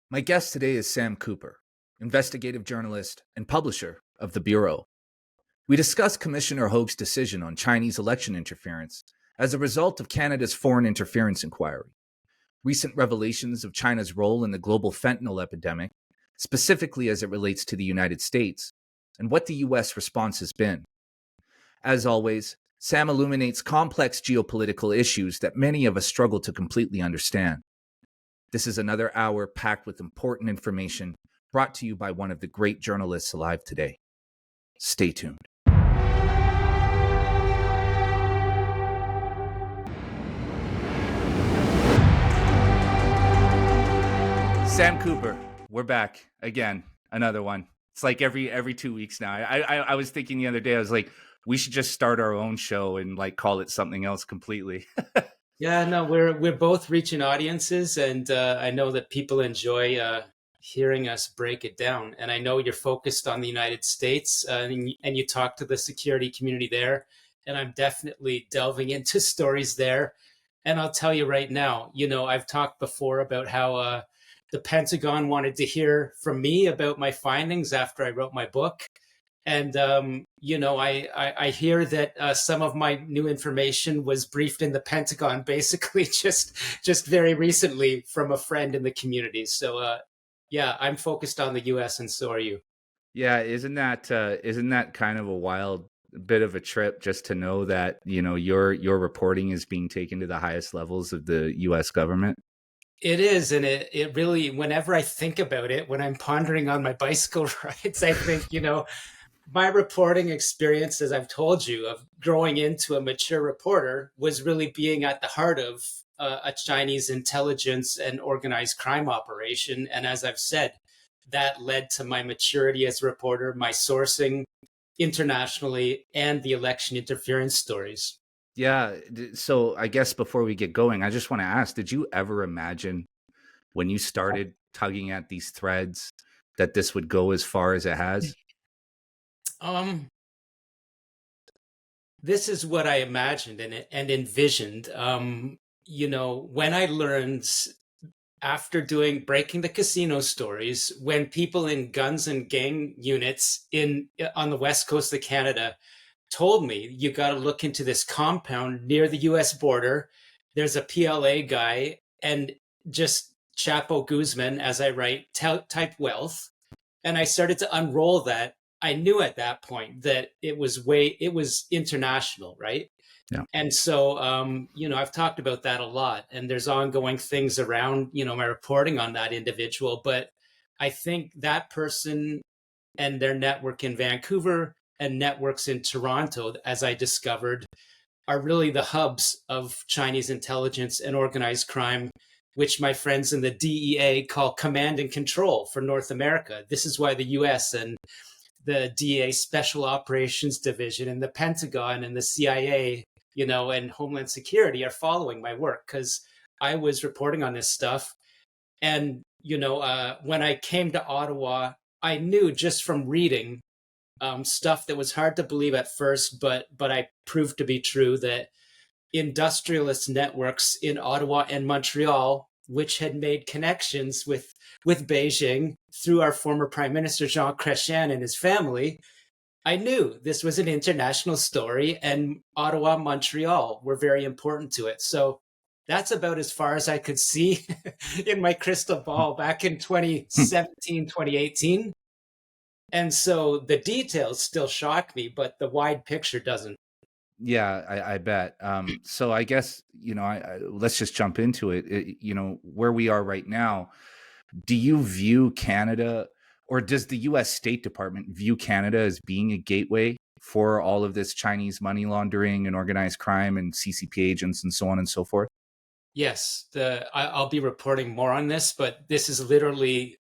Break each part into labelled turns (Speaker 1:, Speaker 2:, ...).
Speaker 1: My guest today is Sam Cooper, investigative journalist and publisher of The Bureau. We discuss Commissioner Hogue's decision on Chinese election interference as a result of Canada's foreign interference inquiry, recent revelations of China's role in the global fentanyl epidemic, specifically as it relates to the United States, and what the U.S. response has been. As always, Sam illuminates complex geopolitical issues that many of us struggle to completely understand. This is another hour packed with important information brought to you by one of the great journalists alive today. Stay tuned. Sam Cooper, we're back again. Another one. It's like every 2 weeks now. I was thinking the other day, I was like, we should just start our own show and like call it something else completely.
Speaker 2: Yeah, no, we're both reaching audiences, and I know that people enjoy hearing us break it down. And I know you're focused on the United States, and you talk to the security community there. And I'm definitely delving into stories there. And I'll tell you right now, I've talked before about how the Pentagon wanted to hear from me about my findings after I wrote my book. And I hear that some of my new information was briefed in the Pentagon, basically just very recently from a friend in the community. So yeah, I'm focused on the U.S. and so are you.
Speaker 1: Yeah, isn't that kind of a wild bit of a trip just to know that, your reporting is being taken to the highest levels of the US government?
Speaker 2: It is, and it really, whenever I think about it, when I'm pondering on my bicycle rides, I think, my reporting experience, as I've told you, of growing into a mature reporter was really being at the heart of a Chinese intelligence and organized crime operation. And as I've said, that led to my maturity as a reporter, my sourcing internationally, and the election interference stories.
Speaker 1: Yeah, so I guess before we get going, I just want to ask, did you ever imagine when you started tugging at these threads that this would go as far as it has?
Speaker 2: Um, this is what I imagined and envisioned. When I learned after breaking the casino stories, when people in guns and gang units on the west coast of Canada told me, you got to look into this compound near the US border. There's a PLA guy, and just Chapo Guzman, as I write, type wealth. And I started to unroll that. I knew at that point that it was international, right?
Speaker 1: Yeah.
Speaker 2: And so, I've talked about that a lot, and there's ongoing things around, my reporting on that individual. But I think that person and their network in Vancouver and networks in Toronto, as I discovered, are really the hubs of Chinese intelligence and organized crime, which my friends in the DEA call command and control for North America. This is why the US and the DEA Special Operations Division and the Pentagon and the CIA, and Homeland Security are following my work, because I was reporting on this stuff. And, when I came to Ottawa, I knew just from reading stuff that was hard to believe at first, but I proved to be true, that industrialist networks in Ottawa and Montreal, which had made connections with Beijing through our former Prime Minister Jean Chrétien and his family, I knew this was an international story, and Ottawa, Montreal were very important to it. So that's about as far as I could see in my crystal ball back in 2017, 2018. And so the details still shock me, but the wide picture doesn't.
Speaker 1: Yeah, I bet. So I guess, let's just jump into it. Where we are right now, do you view Canada, or does the US State Department view Canada as being a gateway for all of this Chinese money laundering and organized crime and CCP agents and so on and so forth?
Speaker 2: Yes, I'll be reporting more on this, but this is literally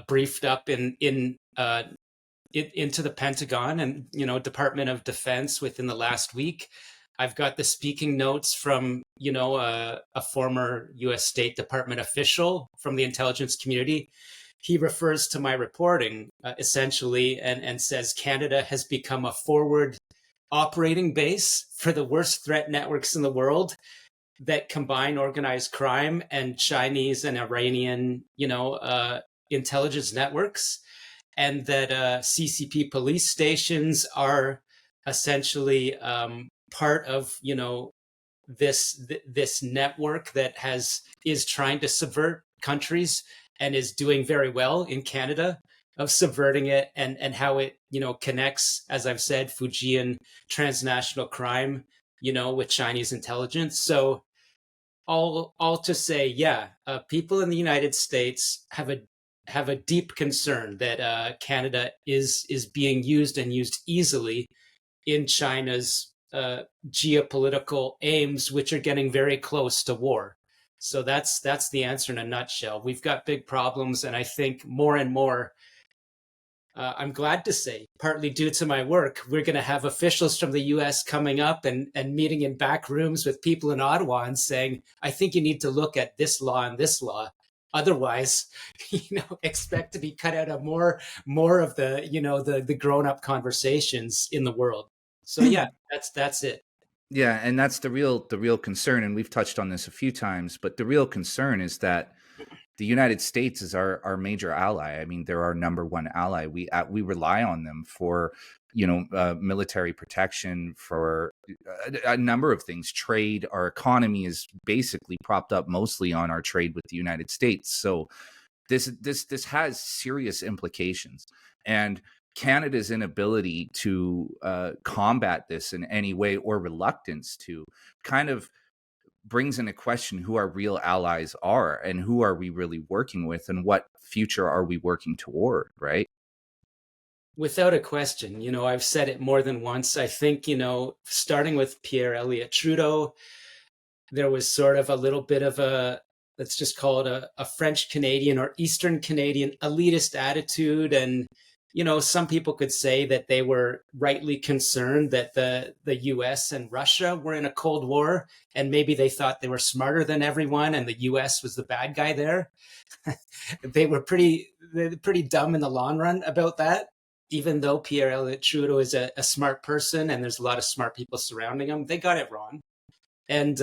Speaker 2: briefed up into the Pentagon and Department of Defense within the last week. I've got the speaking notes from a former U.S. State Department official from the intelligence community. He refers to my reporting essentially and says Canada has become a forward operating base for the worst threat networks in the world. that combine organized crime and Chinese and Iranian, intelligence networks, and that CCP police stations are essentially part of, this network that is trying to subvert countries and is doing very well in Canada of subverting it, and how it connects, as I've said, Fujian transnational crime, with Chinese intelligence. So all to say, yeah, people in the United States have a deep concern that Canada is being used, and used easily, in China's geopolitical aims, which are getting very close to war. So that's the answer in a nutshell. We've got big problems, and I think more and more, I'm glad to say, partly due to my work, we're going to have officials from the US coming up and meeting in back rooms with people in Ottawa and saying, I think you need to look at this law and this law. Otherwise, expect to be cut out of more of the grown up conversations in the world. So yeah, that's it.
Speaker 1: Yeah, and that's the real concern, and we've touched on this a few times, but the real concern is that the United States is our major ally. I mean, they're our number one ally. We rely on them for military protection, for a number of things. Trade. Our economy is basically propped up mostly on our trade with the United States. So this has serious implications, and Canada's inability to combat this in any way, or reluctance to, kind of brings into question who our real allies are, and who are we really working with, and what future are we working toward, right?
Speaker 2: Without a question, I've said it more than once. I think, starting with Pierre Elliott Trudeau, there was sort of a little bit of let's just call it a French Canadian or Eastern Canadian elitist attitude. And, some people could say that they were rightly concerned that the US and Russia were in a Cold War, and maybe they thought they were smarter than everyone and the US was the bad guy there. They were pretty dumb in the long run about that, even though Pierre Elliott Trudeau is a smart person and there's a lot of smart people surrounding him. They got it wrong. And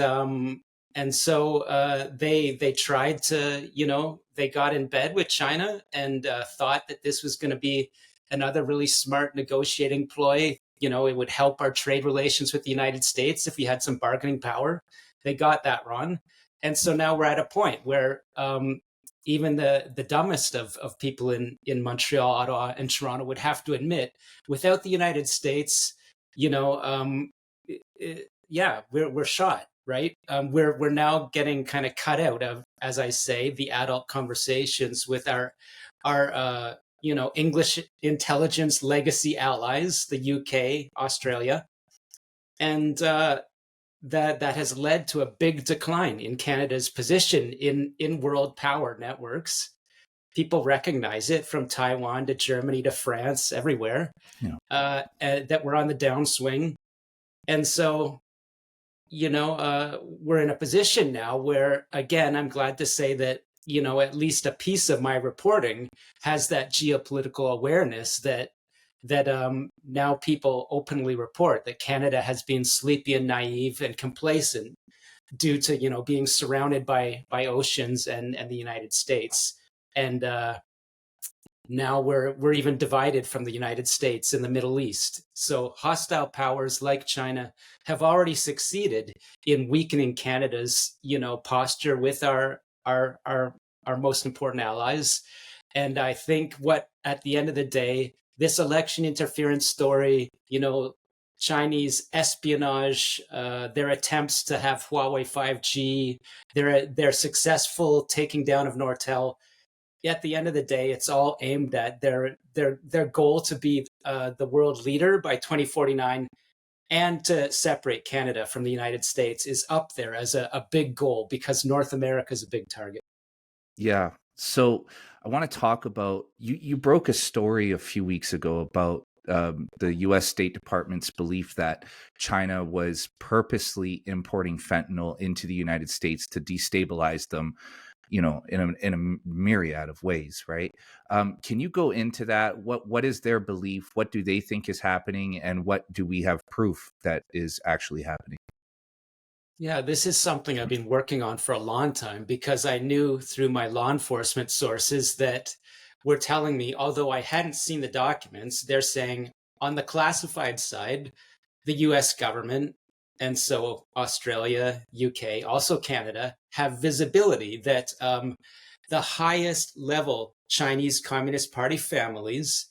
Speaker 2: so they tried to, they got in bed with China and thought that this was going to be another really smart negotiating ploy. It would help our trade relations with the United States if we had some bargaining power. They got that wrong. And so now we're at a point where even the dumbest of people in Montreal, Ottawa, and Toronto would have to admit, without the United States, yeah, we're shot, right? We're now getting kind of cut out of, as I say, the adult conversations with our English intelligence legacy allies, the UK, Australia, and that has led to a big decline in Canada's position in world power networks. People recognize it, from Taiwan to Germany to France, everywhere, that we're on the downswing. And so, we're in a position now where, again, I'm glad to say that, at least a piece of my reporting has that geopolitical awareness that now people openly report that Canada has been sleepy and naive and complacent due to, being surrounded by oceans and the United States. And now we're even divided from the United States in the Middle East. So hostile powers like China have already succeeded in weakening Canada's, posture with our most important allies. And I think what, at the end of the day, this election interference story, Chinese espionage, their attempts to have Huawei 5G, their successful taking down of Nortel. At the end of the day, it's all aimed at their goal to be the world leader by 2049, and to separate Canada from the United States is up there as a big goal, because North America is a big target.
Speaker 1: Yeah. So I want to talk about, you broke a story a few weeks ago about the U.S. State Department's belief that China was purposely importing fentanyl into the United States to destabilize them, in a myriad of ways, right? Can you go into that? What is their belief? What do they think is happening? And what do we have proof that is actually happening?
Speaker 2: Yeah, this is something I've been working on for a long time because I knew through my law enforcement sources that were telling me, although I hadn't seen the documents, they're saying on the classified side, the US government, and so Australia, UK, also Canada, have visibility that the highest level Chinese Communist Party families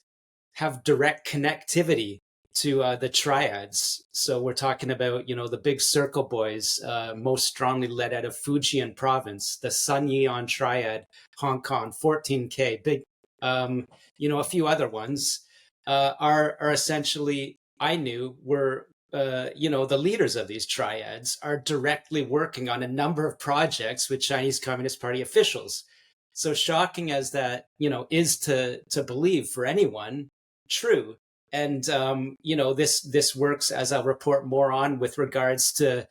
Speaker 2: have direct connectivity to the triads. So we're talking about, the big circle boys, most strongly led out of Fujian province, the Sun Yian triad, Hong Kong, 14K, big, a few other ones are essentially, I knew were, the leaders of these triads are directly working on a number of projects with Chinese Communist Party officials. So shocking as that, is to believe for anyone, true. And this works, as I'll report more on, with regards to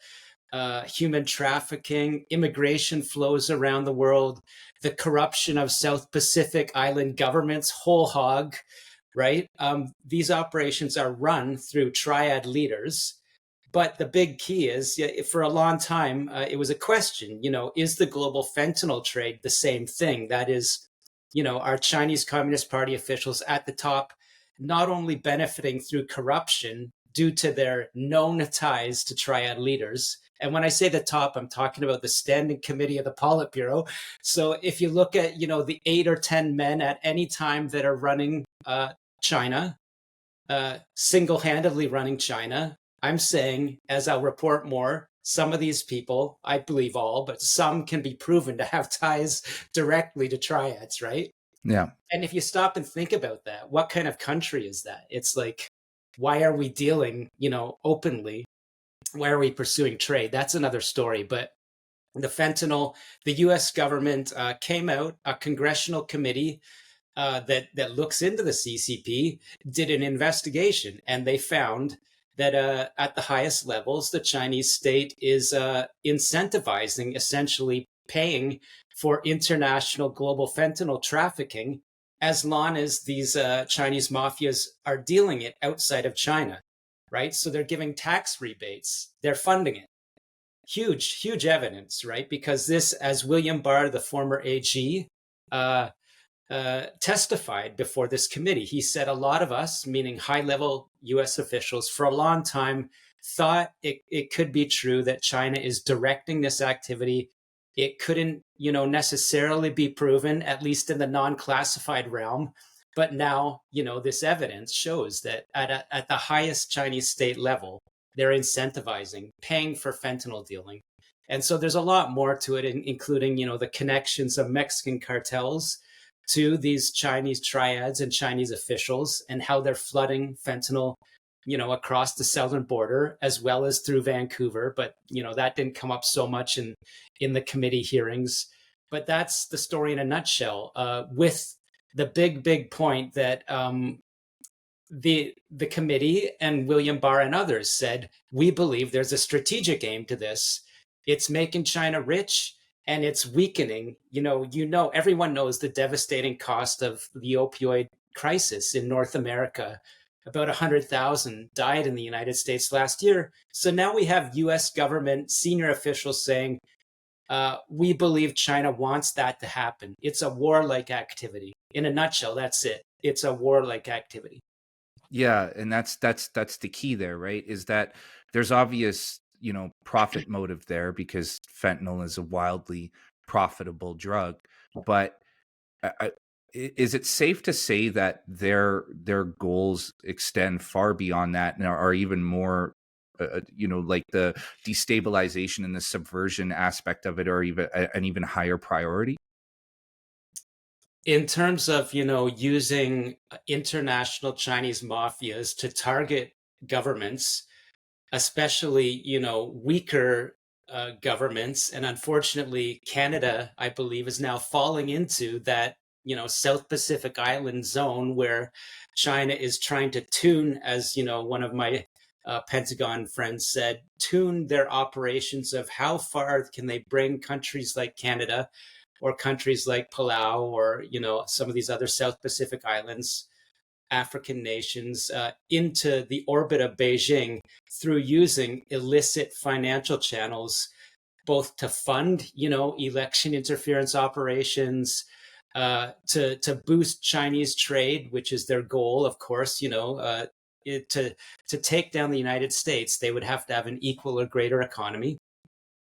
Speaker 2: human trafficking, immigration flows around the world, the corruption of South Pacific Island governments, whole hog, right? These operations are run through triad leaders. But the big key is, yeah, for a long time, it was a question, is the global fentanyl trade the same thing? That is, are Chinese Communist Party officials at the top not only benefiting through corruption due to their known ties to triad leaders? And when I say the top, I'm talking about the standing committee of the Politburo. So if you look at, the 8 or 10 men at any time that are running China, single-handedly running China, I'm saying, as I'll report more, some of these people, I believe all, but some can be proven to have ties directly to triads, right?
Speaker 1: Yeah.
Speaker 2: And if you stop and think about that, what kind of country is that? It's like, why are we dealing, openly? Why are we pursuing trade? That's another story. But the fentanyl, the US government came out, a congressional committee that looks into the CCP did an investigation, and they found that at the highest levels, the Chinese state is incentivizing, essentially paying for international global fentanyl trafficking, as long as these Chinese mafias are dealing it outside of China, right? So they're giving tax rebates, they're funding it. Huge, huge evidence, right? Because this, as William Barr, the former AG, uh, testified before this committee. He said a lot of us, meaning high level US officials, for a long time thought it could be true that China is directing this activity. It couldn't, necessarily be proven, at least in the non classified realm. But now, this evidence shows that at the highest Chinese state level, they're incentivizing, paying for fentanyl dealing. And so there's a lot more to it, including, the connections of Mexican cartels to these Chinese triads and Chinese officials, and how they're flooding fentanyl, across the southern border as well as through Vancouver. But, that didn't come up so much in the committee hearings. But that's the story in a nutshell, with the big point that the committee and William Barr and others said, we believe there's a strategic aim to this. It's making China rich, and it's weakening. Everyone knows the devastating cost of the opioid crisis in North America. About 100,000 died in the United States last year. So now we have US government senior officials saying, we believe China wants that to happen. It's a warlike activity. In a nutshell, that's it. It's a warlike activity.
Speaker 1: Yeah, and that's the key there, right? Is that there's obvious, profit motive there because fentanyl is a wildly profitable drug. But is it safe to say that their goals extend far beyond that and are even more, like the destabilization and the subversion aspect of it, or even an even higher priority?
Speaker 2: In terms of, using international Chinese mafias to target governments, especially, weaker governments. And unfortunately, Canada, I believe, is now falling into that, South Pacific Island zone where China is trying to tune, as, one of my Pentagon friends said, tune their operations of how far can they bring countries like Canada or countries like Palau or, some of these other South Pacific islands. African nations into the orbit of Beijing through using illicit financial channels, both to fund, election interference operations, to boost Chinese trade, which is their goal, of course. To take down the United States, they would have to have an equal or greater economy,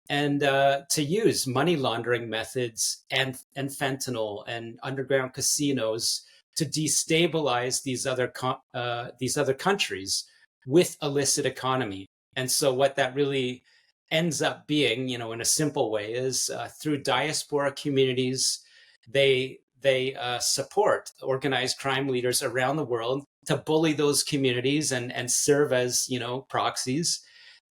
Speaker 2: and to use money laundering methods and fentanyl and underground casinos to destabilize these other countries with illicit economy. And so what that really ends up being, in a simple way, is through diaspora communities, they support organized crime leaders around the world to bully those communities and serve as proxies,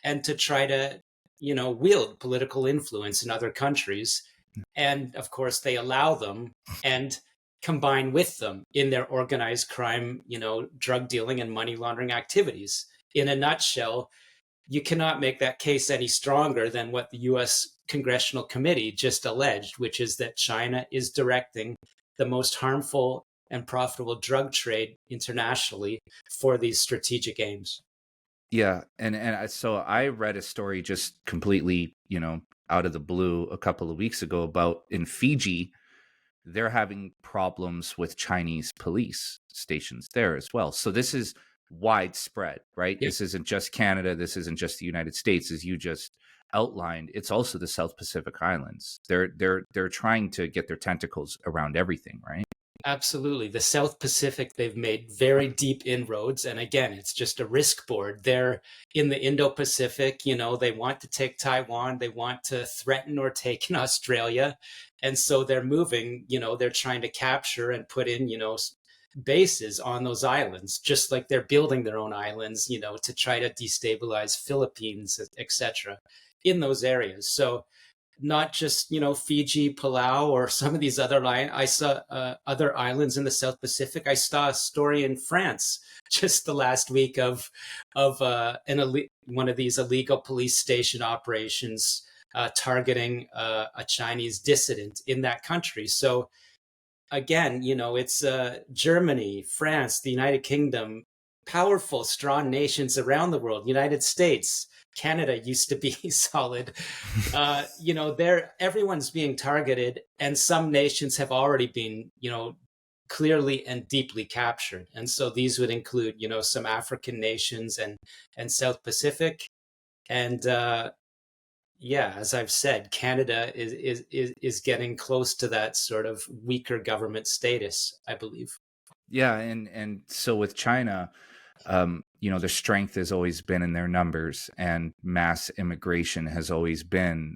Speaker 2: and to try to wield political influence in other countries. And of course, they allow them and combine with them in their organized crime, drug dealing and money laundering activities. In a nutshell, you cannot make that case any stronger than what the US Congressional Committee just alleged, which is that China is directing the most harmful and profitable drug trade internationally for these strategic aims.
Speaker 1: Yeah, so I read a story just completely, out of the blue a couple of weeks ago about in Fiji, they're having problems with Chinese police stations there as well. So this is widespread, right?
Speaker 2: Yeah.
Speaker 1: This isn't just Canada, this isn't just the United States, as you just outlined. It's also the South Pacific Islands. They're trying to get their tentacles around everything, right?
Speaker 2: Absolutely. The South Pacific, they've made very deep inroads. And again, it's just a risk board. They're in the Indo-Pacific, they want to take Taiwan, they want to threaten or take in Australia. And so they're moving, they're trying to capture and put in, bases on those islands, just like they're building their own islands, to try to destabilize Philippines, etc., in those areas. So not just Fiji, Palau, or some of these other I saw other islands in the South Pacific. I saw a story in France just the last week of one of these illegal police station operations targeting a Chinese dissident in that country. So again, it's Germany, France, the United Kingdom, powerful, strong nations around the world. United States, Canada used to be solid. Everyone's being targeted, and some nations have already been, clearly and deeply captured. And so these would include, some African nations and South Pacific. And as I've said, Canada is getting close to that sort of weaker government status, I believe.
Speaker 1: Yeah, and so with China, their strength has always been in their numbers, and mass immigration has always been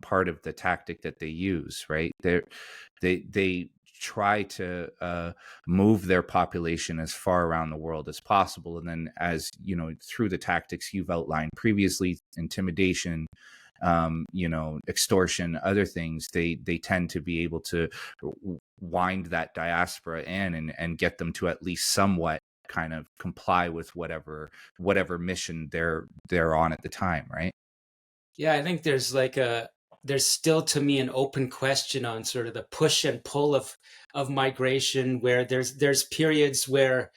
Speaker 1: part of the tactic that they use. Right? They try to move their population as far around the world as possible, and then, as through the tactics you've outlined previously, intimidation, extortion, other things, they tend to be able to wind that diaspora in and get them to at least somewhat kind of comply with whatever mission they're on at the time, right?
Speaker 2: Yeah, I think there's still, to me, an open question on sort of the push and pull of migration, where there's periods where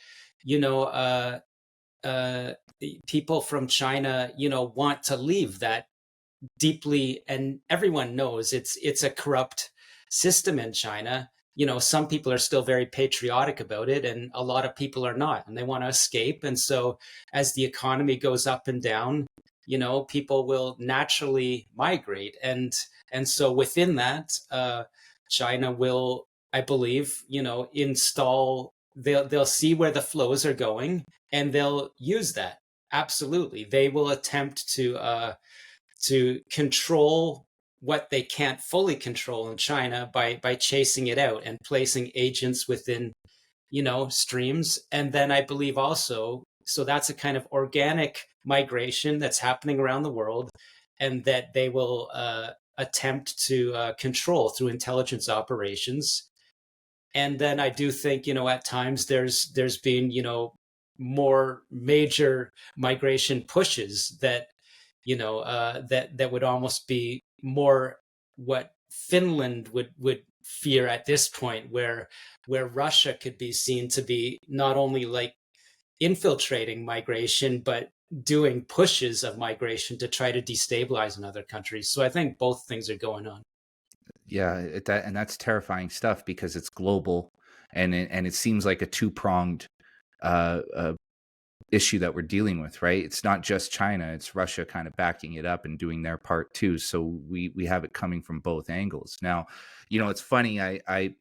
Speaker 2: people from China want to leave that deeply, and everyone knows it's a corrupt system in China. Some people are still very patriotic about it, and a lot of people are not, and they want to escape. And so as the economy goes up and down, people will naturally migrate. And so within that, China will, I believe, they'll see where the flows are going, and they'll use that. Absolutely. They will attempt to control what they can't fully control in China by chasing it out and placing agents within, streams. And then I believe also, so that's a kind of organic migration that's happening around the world, and that they will attempt to control through intelligence operations. And then I do think, at times there's been, more major migration pushes that that would almost be more what Finland would fear at this point, where Russia could be seen to be not only like infiltrating migration, but doing pushes of migration to try to destabilize in other countries. So I think both things are going on.
Speaker 1: Yeah, and that's terrifying stuff because it's global, and it seems like a two-pronged uh, uh, issue that we're dealing with, right? It's not just China; it's Russia kind of backing it up and doing their part too. So we have it coming from both angles. Now, it's funny. I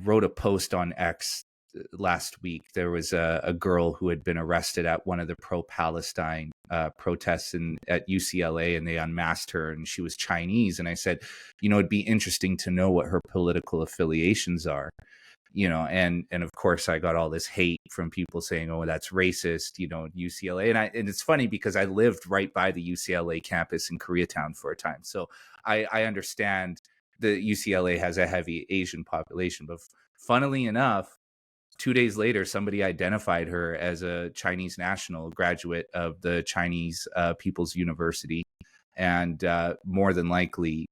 Speaker 1: wrote a post on X last week. There was a girl who had been arrested at one of the pro-Palestine protests at UCLA, and they unmasked her, and she was Chinese. And I said, it'd be interesting to know what her political affiliations are. And of course I got all this hate from people saying, oh, that's racist, UCLA. And it's funny because I lived right by the UCLA campus in Koreatown for a time. So I understand the UCLA has a heavy Asian population, but funnily enough, 2 days later, somebody identified her as a Chinese national graduate of the Chinese People's University, and more than likely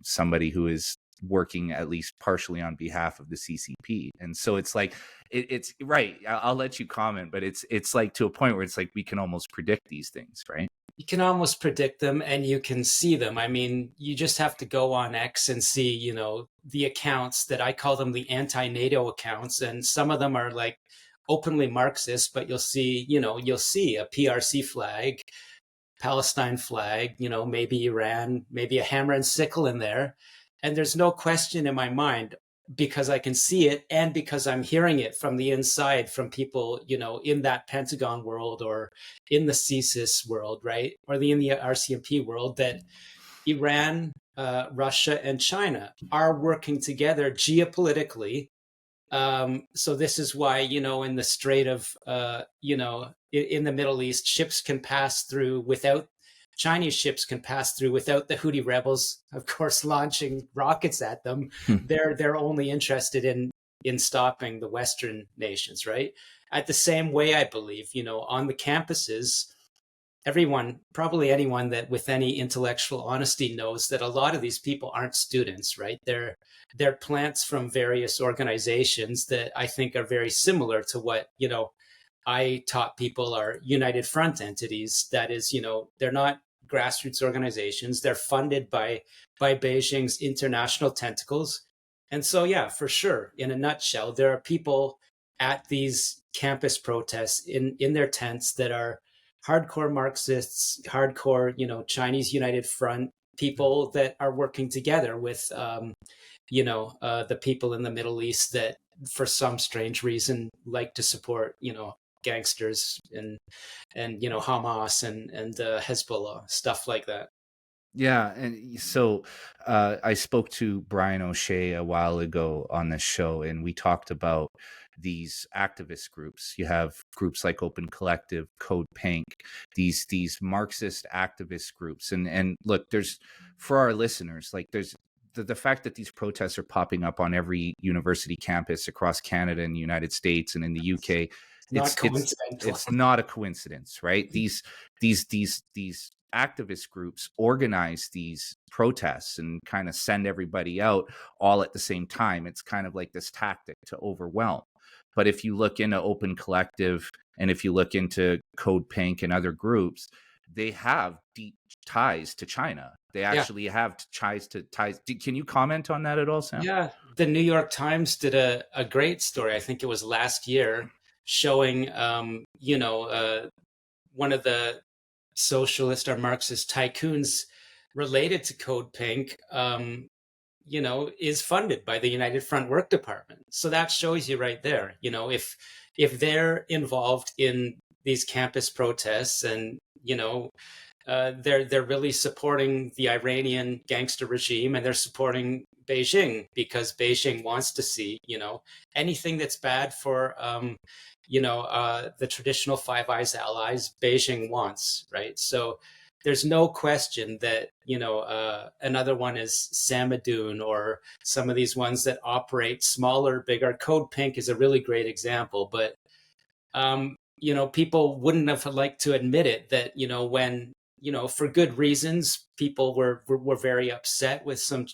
Speaker 1: somebody who is working at least partially on behalf of the CCP. And so it's like, it's right. I'll let you comment, but it's like to a point where it's like we can almost predict these things, right?
Speaker 2: You can almost predict them and you can see them. I mean, you just have to go on X and see, the accounts that I call them the anti-NATO accounts. And some of them are like openly Marxist, but you'll see a PRC flag, Palestine flag, maybe Iran, maybe a hammer and sickle in there. And there's no question in my mind, because I can see it and because I'm hearing it from the inside from people, in that Pentagon world or in the CSIS world, right? Or in the RCMP world, that Iran, Russia, and China are working together geopolitically. So this is why, in the Strait of, in the Middle East, ships can pass through without Chinese ships can pass through without the Houthi rebels, of course, launching rockets at them. They're only interested in stopping the Western nations, right? At the same way, I believe, on the campuses, probably anyone that with any intellectual honesty knows that a lot of these people aren't students, right? They're plants from various organizations that I think are very similar to what, I taught people are United Front entities. That is, they're not grassroots organizations. They're funded by Beijing's international tentacles. And so, yeah, for sure, in a nutshell, there are people at these campus protests in their tents that are hardcore Marxists, hardcore, Chinese United Front people that are working together with, the people in the Middle East that, for some strange reason, like to support, gangsters and Hamas and Hezbollah, stuff like that.
Speaker 1: Yeah, and so I spoke to Brian O'Shea a while ago on this show, and we talked about these activist groups. You have groups like Open Collective, Code Pink, these Marxist activist groups, and look, there's, for our listeners, like there's the fact that these protests are popping up on every university campus across Canada and the United States and in the UK.
Speaker 2: Not coincidental.
Speaker 1: It's not a coincidence, right? These activist groups organize these protests and kind of send everybody out all at the same time. It's kind of like this tactic to overwhelm. But if you look into Open Collective and if you look into Code Pink and other groups, they have deep ties to China. They actually have ties. Can you comment on that at all, Sam?
Speaker 2: Yeah, the New York Times did a great story. I think it was last year, showing one of the socialist or Marxist tycoons related to Code Pink, is funded by the United Front Work Department. So that shows you right there, if they're involved in these campus protests and, they're really supporting the Iranian gangster regime, and they're supporting Beijing because Beijing wants to see, anything that's bad for, the traditional Five Eyes allies, Beijing wants, right? So there's no question that, another one is Samadoun or some of these ones that operate smaller, bigger. Code Pink is a really great example, but, people wouldn't have liked to admit it that, when, for good reasons, people were very upset with some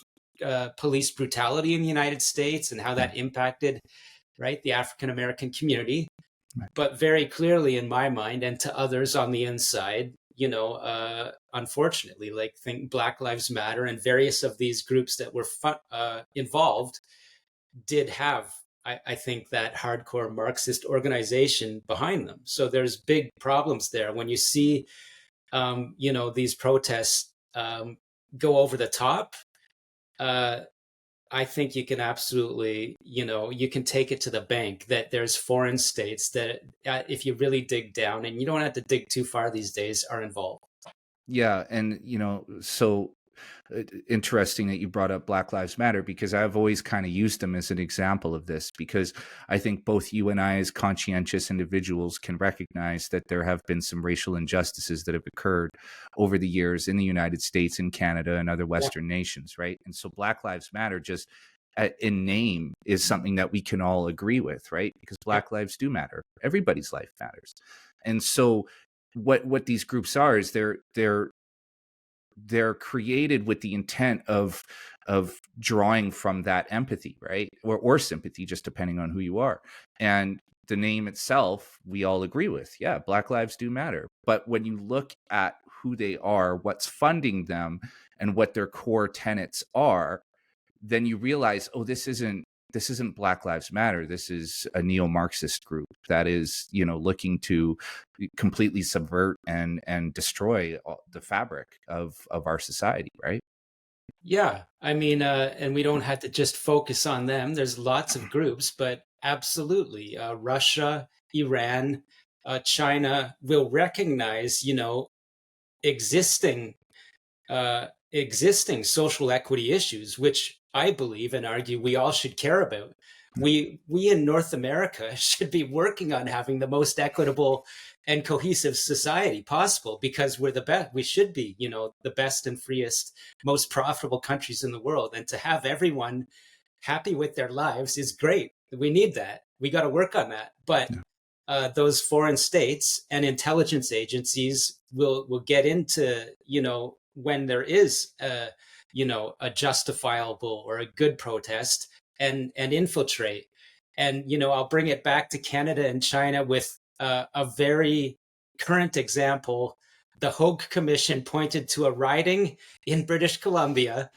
Speaker 2: police brutality in the United States and how that impacted, right, the African American community. But very clearly in my mind and to others on the inside, unfortunately, like think Black Lives Matter and various of these groups that were involved did have, I think, that hardcore Marxist organization behind them. So there's big problems there when you see, these protests go over the top. I think you can absolutely, you can take it to the bank that there's foreign states that, if you really dig down, and you don't have to dig too far these days, are involved.
Speaker 1: Yeah. And, so interesting that you brought up Black Lives Matter, because I've always kind of used them as an example of this, because I think both you and I, as conscientious individuals, can recognize that there have been some racial injustices that have occurred over the years in the United States, in Canada, and other Western nations, right? And so Black Lives Matter, just in name, is something that we can all agree with, right? Because Black lives do matter. Everybody's life matters. And so what these groups are is they're created with the intent of drawing from that empathy, right? Or sympathy, just depending on who you are. And the name itself, we all agree with. Yeah, Black lives do matter. But when you look at who they are, what's funding them, and what their core tenets are, then you realize, oh, this isn't Black Lives Matter. This is a neo-Marxist group that is, looking to completely subvert and destroy the fabric of our society, right?
Speaker 2: Yeah, I mean, and we don't have to just focus on them. There's lots of groups, but absolutely, Russia, Iran, China will recognize, existing existing social equity issues, which I believe and argue we all should care about. We in North America should be working on having the most equitable and cohesive society possible, because we're the best. We should be, the best and freest, most profitable countries in the world. And to have everyone happy with their lives is great. We need that. We got to work on that. But those foreign states and intelligence agencies will get into, when there is a justifiable or a good protest, and infiltrate. And I'll bring it back to Canada and China with a very current example. The Hogue Commission pointed to a riding in British Columbia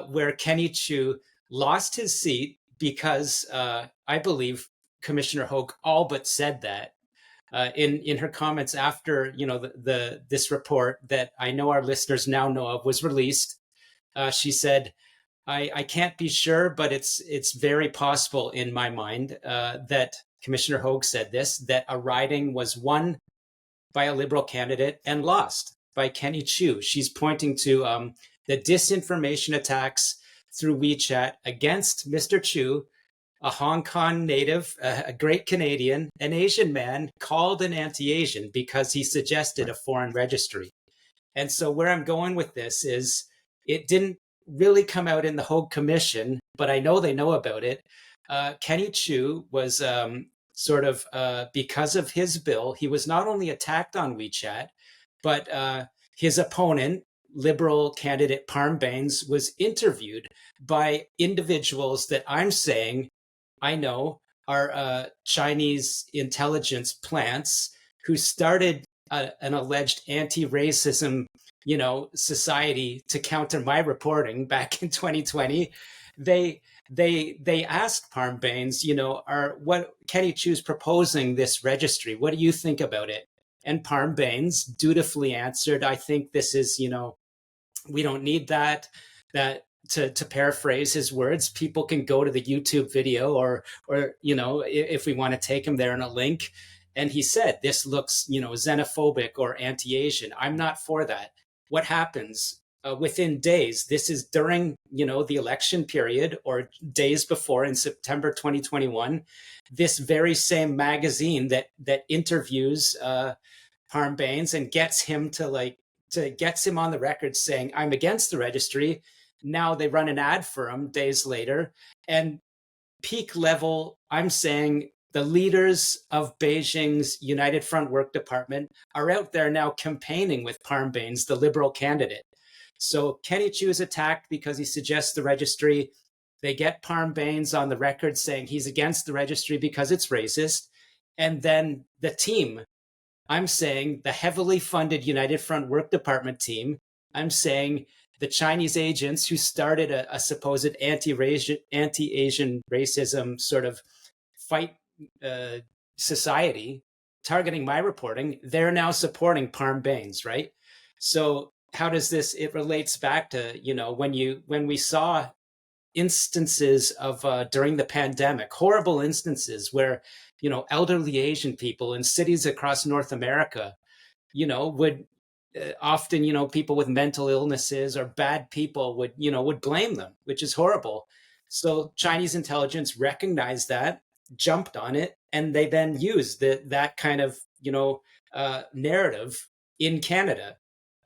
Speaker 2: where Kenny Chiu lost his seat because I believe Commissioner Hogue all but said that in her comments after this report that I know our listeners now know of was released. She said, I can't be sure, but it's very possible in my mind that Commissioner Hogue said this, that a riding was won by a Liberal candidate and lost by Kenny Chiu. She's pointing to the disinformation attacks through WeChat against Mr. Chiu, a Hong Kong native, a great Canadian, an Asian man called an anti-Asian because he suggested a foreign registry. And so where I'm going with this is it didn't really come out in the Hogue Commission, but I know they know about it. Kenny Chiu was because of his bill, he was not only attacked on WeChat, but his opponent, Liberal candidate Parm Bains, was interviewed by individuals that I'm saying I know are Chinese intelligence plants who started an alleged anti-racism, society to counter my reporting back in 2020. They asked Parm Bains, what Kenny Chiu's proposing this registry. What do you think about it? And Parm Bains dutifully answered, I think this is, we don't need that. To paraphrase his words, people can go to the YouTube video or if we want to take him there in a link. And he said, this looks, xenophobic or anti-Asian. I'm not for that. What happens within days? This is during, the election period or days before in September 2021. This very same magazine that interviews Parm Bains and gets him gets him on the record saying, I'm against the registry. Now they run an ad for him days later. And peak level, I'm saying the leaders of Beijing's United Front Work Department are out there now campaigning with Parm Bains, the Liberal candidate. So Kenny Chu is attacked because he suggests the registry. They get Parm Baines on the record saying he's against the registry because it's racist. And then the team, I'm saying the heavily funded United Front Work Department team, I'm saying the Chinese agents who started a supposed anti-Asian racism sort of fight uh, society targeting my reporting, they're now supporting Parm Baines, right? So how does this, it relates back to, when we saw instances of during the pandemic, horrible instances where, elderly Asian people in cities across North America, would often, people with mental illnesses or bad people would blame them, which is horrible. So Chinese intelligence recognized that, jumped on it, and they then used that kind of, narrative in Canada.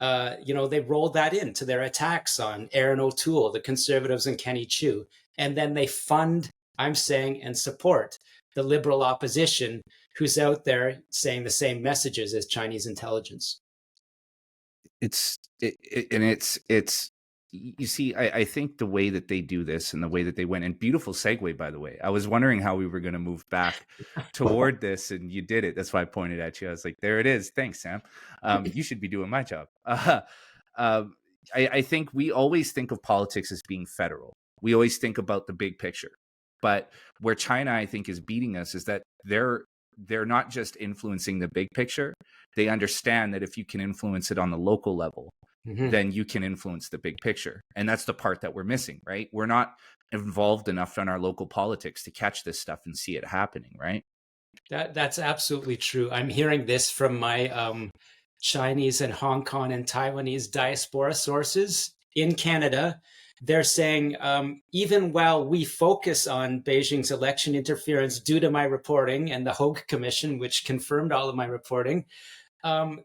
Speaker 2: They rolled that into their attacks on Aaron O'Toole, the Conservatives, and Kenny Chu. And then they fund, I'm saying, and support the liberal opposition who's out there saying the same messages as Chinese intelligence.
Speaker 1: It's you see, I think the way that they do this and the way that they went, and beautiful segue, by the way. I was wondering how we were going to move back toward this, and you did it. That's why I pointed at you. I was like, there it is. Thanks, Sam. You should be doing my job. I think we always think of politics as being federal. We always think about the big picture. But where China, I think, is beating us is that they're not just influencing the big picture. They understand that if you can influence it on the local level, then you can influence the big picture. And that's the part that we're missing, right? We're not involved enough in our local politics to catch this stuff and see it happening, right?
Speaker 2: That's absolutely true. I'm hearing this from my Chinese and Hong Kong and Taiwanese diaspora sources in Canada. They're saying, even while we focus on Beijing's election interference due to my reporting and the Hogue Commission, which confirmed all of my reporting,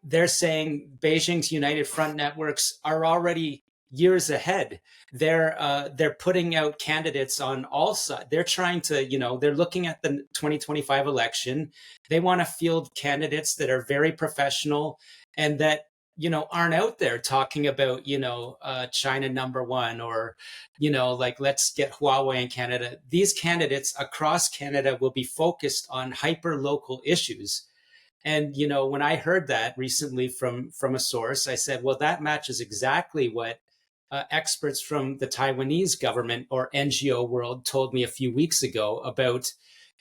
Speaker 2: they're saying Beijing's United Front networks are already years ahead. They're putting out candidates on all sides. They're trying to, they're looking at the 2025 election. They want to field candidates that are very professional and that, aren't out there talking about, China number one, or, like, let's get Huawei in Canada. These candidates across Canada will be focused on hyper local issues. And, when I heard that recently from a source, I said, well, that matches exactly what experts from the Taiwanese government or NGO world told me a few weeks ago about,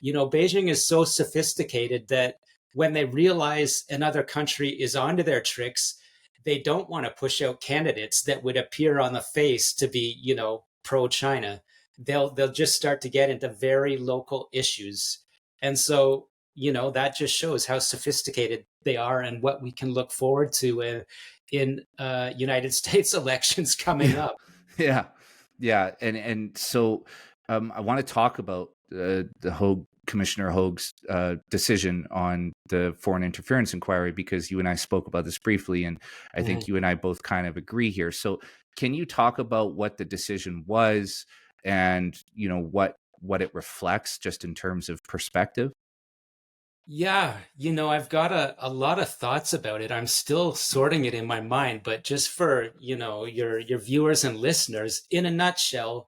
Speaker 2: Beijing is so sophisticated that when they realize another country is onto their tricks, they don't want to push out candidates that would appear on the face to be, pro-China. They'll just start to get into very local issues. And so, that just shows how sophisticated they are and what we can look forward to in United States elections coming up.
Speaker 1: Yeah. And so I want to talk about the Hogue, Commissioner Hogue's decision on the foreign interference inquiry, because you and I spoke about this briefly, and I think you and I both kind of agree here. So can you talk about what the decision was and, what it reflects just in terms of perspective?
Speaker 2: Yeah, I've got a lot of thoughts about it. I'm still sorting it in my mind, but just for, your viewers and listeners, in a nutshell,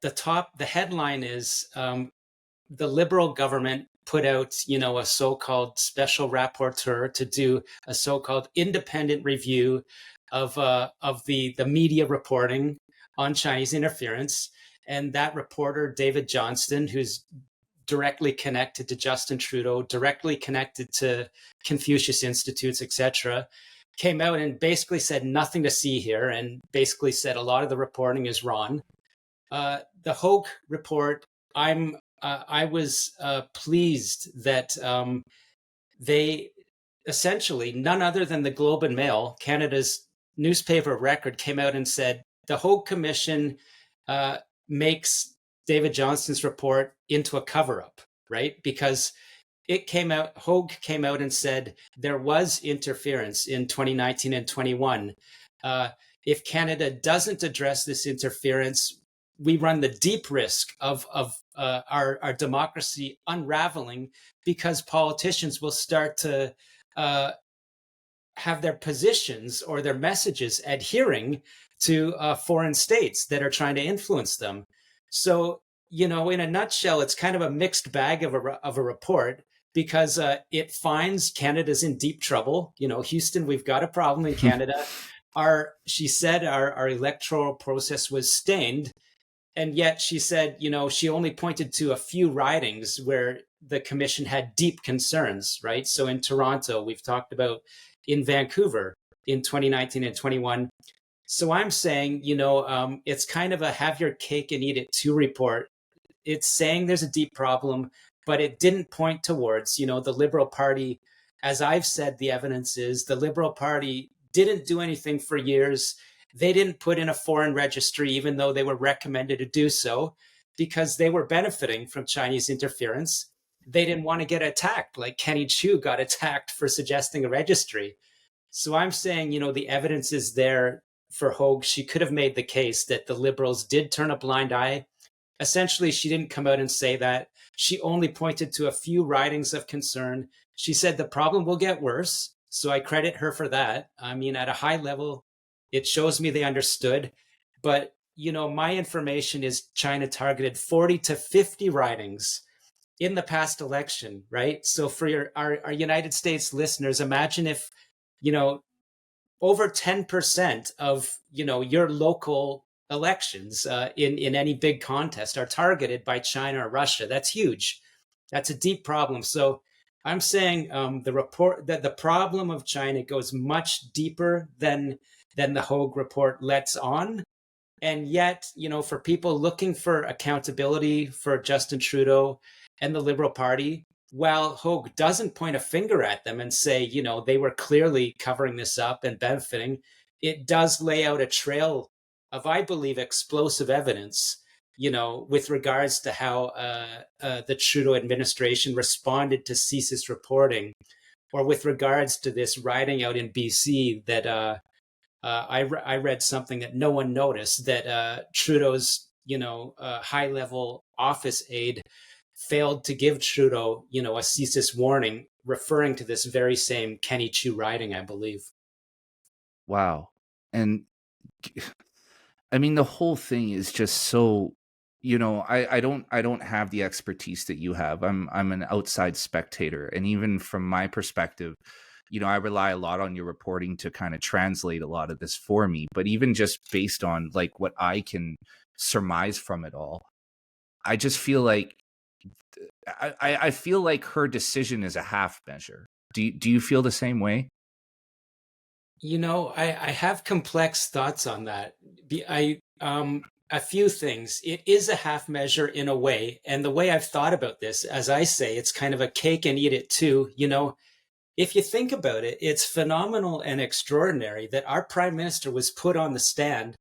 Speaker 2: the headline is the Liberal government put out, a so-called special rapporteur to do a so-called independent review of the media reporting on Chinese interference. And that reporter, David Johnston, who's directly connected to Justin Trudeau, directly connected to Confucius Institutes, etc., came out and basically said nothing to see here, and basically said a lot of the reporting is wrong. The Hogue report, I was pleased that they essentially, none other than the Globe and Mail, Canada's newspaper of record, came out and said the Hogue Commission makes David Johnston's report into a cover-up, right? Because Hogue came out and said there was interference in 2019 and 21. If Canada doesn't address this interference, we run the deep risk of our democracy unraveling, because politicians will start to have their positions or their messages adhering to foreign states that are trying to influence them. So, in a nutshell, it's kind of a mixed bag of a report, because it finds Canada's in deep trouble. Houston, we've got a problem in Canada. She said our electoral process was stained. And yet she said, she only pointed to a few ridings where the commission had deep concerns, right? So in Toronto, we've talked about, in Vancouver in 2019 and 21. So I'm saying, it's kind of a have your cake and eat it too report. It's saying there's a deep problem, but it didn't point towards, the Liberal Party. As I've said, the evidence is the Liberal Party didn't do anything for years. They didn't put in a foreign registry, even though they were recommended to do so, because they were benefiting from Chinese interference. They didn't want to get attacked, like Kenny Chu got attacked for suggesting a registry. So I'm saying, the evidence is there for Hogue. She could have made the case that the Liberals did turn a blind eye. Essentially, she didn't come out and say that. She only pointed to a few ridings of concern. She said the problem will get worse. So I credit her for that. I mean, at a high level, it shows me they understood. But, my information is China targeted 40 to 50 ridings in the past election, right? So for our United States listeners, imagine if, over 10% of, your local elections in any big contest are targeted by China or Russia. That's huge. That's a deep problem. So I'm saying the report that the problem of China goes much deeper than the Hogue report lets on. And yet, for people looking for accountability for Justin Trudeau and the Liberal Party, while Hogue doesn't point a finger at them and say, they were clearly covering this up and benefiting, it does lay out a trail of, I believe, explosive evidence, with regards to how the Trudeau administration responded to CSIS reporting, or with regards to this rioting out in BC that I read something that no one noticed, that Trudeau's, high level office aide failed to give Trudeau, a CSIS warning, referring to this very same Kenny Chu riding, I believe.
Speaker 1: Wow. And I mean, the whole thing is just so, I don't have the expertise that you have. I'm an outside spectator. And even from my perspective, I rely a lot on your reporting to kind of translate a lot of this for me. But even just based on like what I can surmise from it all, I just feel like I feel like her decision is a half measure. Do you feel the same way?
Speaker 2: I have complex thoughts on that. A few things. It is a half measure in a way. And the way I've thought about this, as I say, it's kind of a cake and eat it too. If you think about it, it's phenomenal and extraordinary that our prime minister was put on the stand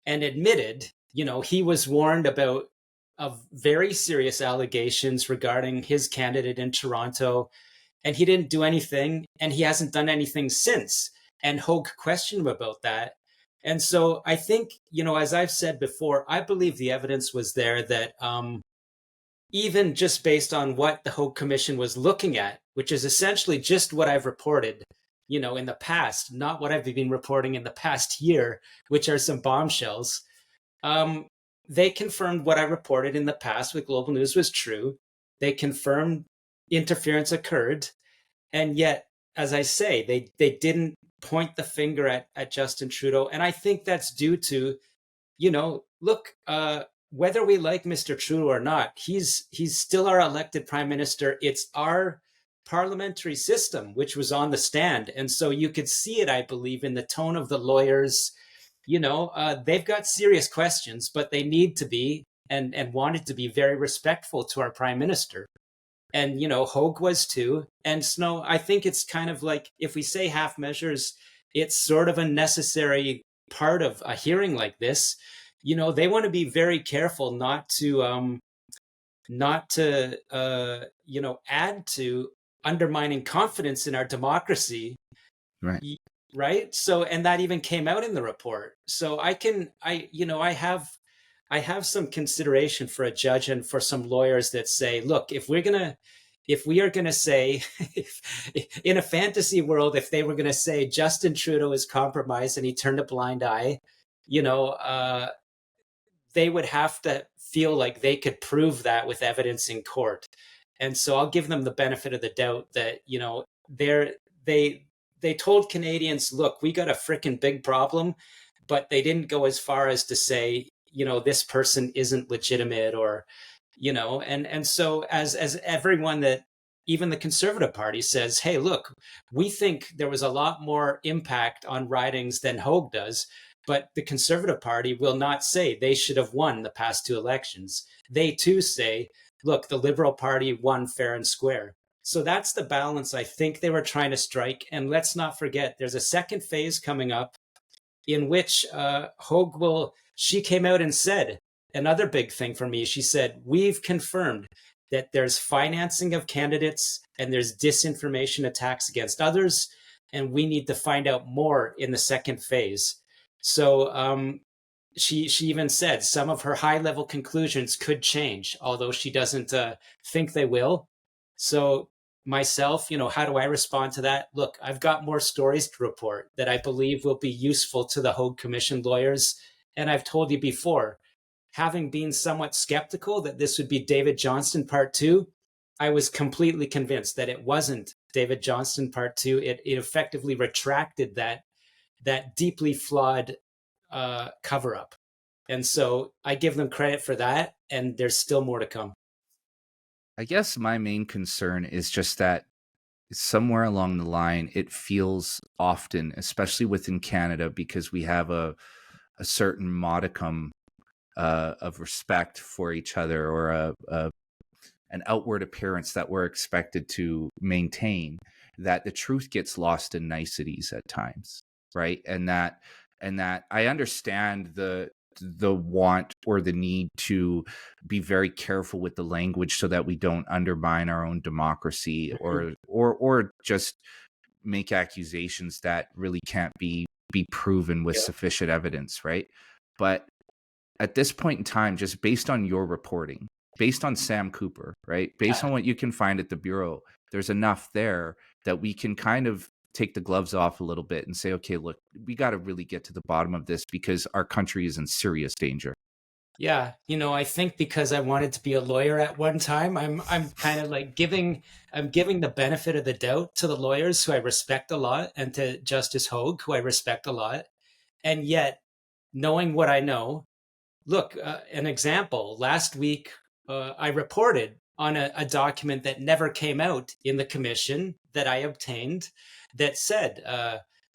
Speaker 2: and admitted, he was warned about of very serious allegations regarding his candidate in Toronto, and he didn't do anything, and he hasn't done anything since. And Hogue questioned him about that. And so I think, as I've said before, I believe the evidence was there that even just based on what the Hogue Commission was looking at, which is essentially just what I've reported, in the past, not what I've been reporting in the past year, which are some bombshells. They confirmed what I reported in the past with Global News was true. They confirmed interference occurred. And yet, as I say, they didn't point the finger at Justin Trudeau. And I think that's due to, look, whether we like Mr. Trudeau or not, he's still our elected prime minister. It's our parliamentary system, which was on the stand. And so you could see it, I believe, in the tone of the lawyers. They've got serious questions, but they need to be and wanted to be very respectful to our prime minister. And, Hogue was too. And Snow, I think it's kind of like, if we say half measures, it's sort of a necessary part of a hearing like this. They want to be very careful not to add to undermining confidence in our democracy.
Speaker 1: Right.
Speaker 2: Right. So, and that even came out in the report. So I have some consideration for a judge and for some lawyers that say, look, if we're going if we are going to say, in a fantasy world, if they were going to say Justin Trudeau is compromised and he turned a blind eye, you know, they would have to feel like they could prove that with evidence in court. And so I'll give them the benefit of the doubt that, you know, they told Canadians, look, we got a freaking big problem, but they didn't go as far as to say, you know, this person isn't legitimate, or, you know, and so as everyone, that even the Conservative Party says, hey, look, we think there was a lot more impact on ridings than Hogue does. But the Conservative Party will not say they should have won the past two elections. They too say, look, the Liberal Party won fair and square. So that's the balance I think they were trying to strike. And let's not forget, there's a second phase coming up in which Hogue she came out and said, another big thing for me, she said, we've confirmed that there's financing of candidates and there's disinformation attacks against others, and we need to find out more in the second phase. So she even said some of her high level conclusions could change, although she doesn't think they will. So myself, you know, how do I respond to that? Look, I've got more stories to report that I believe will be useful to the Hogue Commission lawyers. And I've told you before, having been somewhat skeptical that this would be David Johnston Part 2, I was completely convinced that it wasn't David Johnston Part 2. It effectively retracted that deeply flawed cover up. And so I give them credit for that. And there's still more to come.
Speaker 1: I guess my main concern is just that somewhere along the line, it feels often, especially within Canada, because we have a certain modicum of respect for each other, or an outward appearance that we're expected to maintain, that the truth gets lost in niceties at times, right? And that I understand the want or the need to be very careful with the language so that we don't undermine our own democracy, or just make accusations that really can't be proven with sufficient evidence, right? But at this point in time, just based on your reporting, based on Sam Cooper, right? Based on what you can find at the Bureau, there's enough there that we can kind of take the gloves off a little bit and say, okay, look, we got to really get to the bottom of this because our country is in serious danger.
Speaker 2: Yeah, you know, I think because I wanted to be a lawyer at one time, I'm kind of like giving the benefit of the doubt to the lawyers who I respect a lot, and to Justice Hogue, who I respect a lot. And yet, knowing what I know, look, an example, last week, I reported on a document that never came out in the commission that I obtained, that said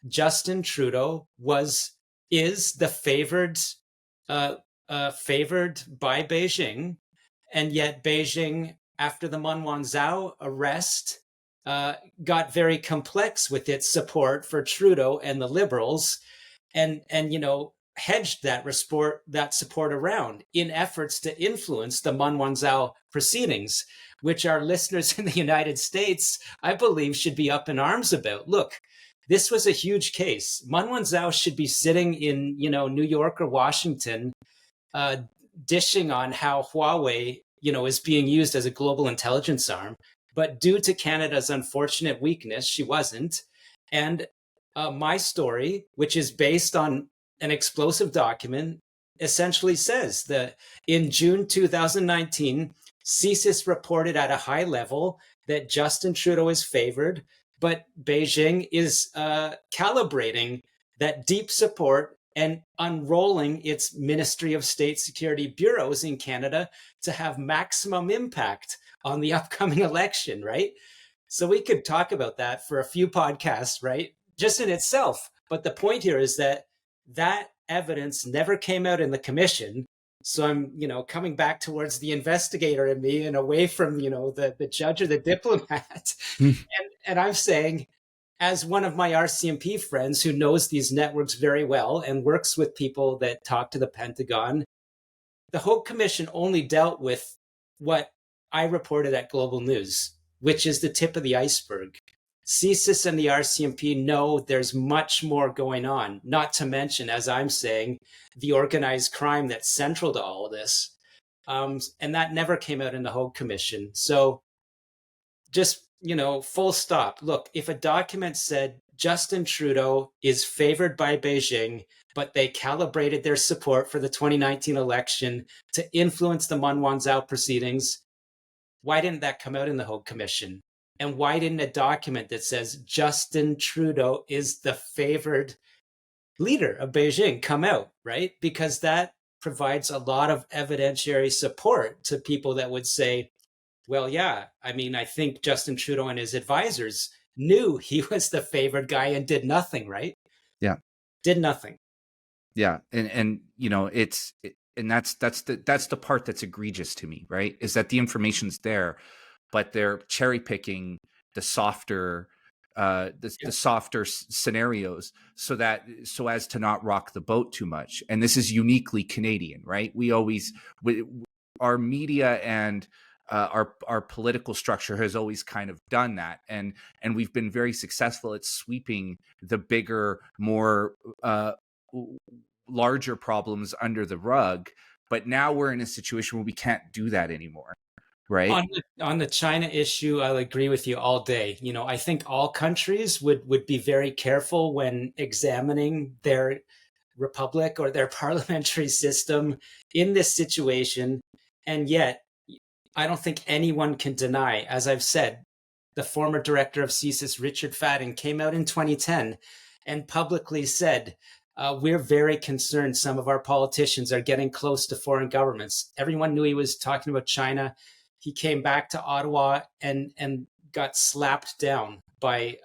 Speaker 2: Justin Trudeau is the favored by Beijing, and yet Beijing, after the Man Wanzhou arrest, got very complex with its support for Trudeau and the Liberals, and you know, hedged that support around in efforts to influence the Man Wanzhou proceedings, which our listeners in the United States, I believe, should be up in arms about. Look, this was a huge case. Man Wanzhou should be sitting in, you know, New York or Washington, dishing on how Huawei, you know, is being used as a global intelligence arm. But due to Canada's unfortunate weakness, she wasn't. And my story, which is based on an explosive document, essentially says that in June 2019, CSIS reported at a high level that Justin Trudeau is favored, but Beijing is calibrating that deep support and unrolling its Ministry of State Security bureaus in Canada to have maximum impact on the upcoming election, right? So we could talk about that for a few podcasts, right? Just in itself. But the point here is that evidence never came out in the commission. So I'm, you know, coming back towards the investigator in me and away from, you know, the judge or the diplomat. And I'm saying, as one of my RCMP friends who knows these networks very well and works with people that talk to the Pentagon, the Hogue Commission only dealt with what I reported at Global News, which is the tip of the iceberg. CSIS and the RCMP know there's much more going on, not to mention, as I'm saying, the organized crime that's central to all of this. And that never came out in the Hogue Commission. So just, full stop. Look, if a document said Justin Trudeau is favored by Beijing, but they calibrated their support for the 2019 election to influence the Manwanzhou proceedings, why didn't that come out in the Hogue Commission? And why didn't a document that says Justin Trudeau is the favored leader of Beijing come out, right? Because that provides a lot of evidentiary support to people that would say, well, yeah, I mean, I think Justin Trudeau and his advisors knew he was the favored guy and did nothing, right?
Speaker 1: Yeah.
Speaker 2: Did nothing.
Speaker 1: Yeah. And and that's the part that's egregious to me, right? Is that the information's there, but they're cherry picking the softer the softer scenarios so as to not rock the boat too much. And this is uniquely Canadian, right? Our media and our political structure has always kind of done that, and we've been very successful at sweeping the bigger, more larger problems under the rug. But now we're in a situation where we can't do that anymore, right?
Speaker 2: On the China issue, I'll agree with you all day. I think all countries would be very careful when examining their republic or their parliamentary system in this situation. And yet, I don't think anyone can deny, as I've said, the former director of CSIS, Richard Fadden, came out in 2010 and publicly said, we're very concerned some of our politicians are getting close to foreign governments. Everyone knew he was talking about China. He came back to Ottawa and got slapped down by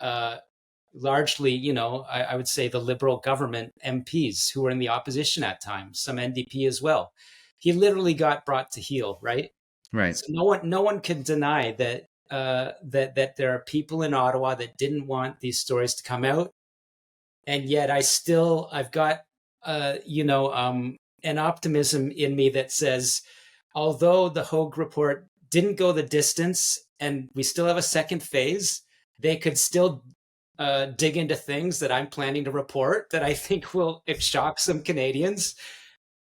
Speaker 2: largely, I would say the Liberal government MPs who were in the opposition at times, some NDP as well. He literally got brought to heel, right?
Speaker 1: Right.
Speaker 2: So no one can deny that that there are people in Ottawa that didn't want these stories to come out, and yet I've got an optimism in me that says, although the Hogue report didn't go the distance, and we still have a second phase, they could still dig into things that I'm planning to report that I think will shock some Canadians.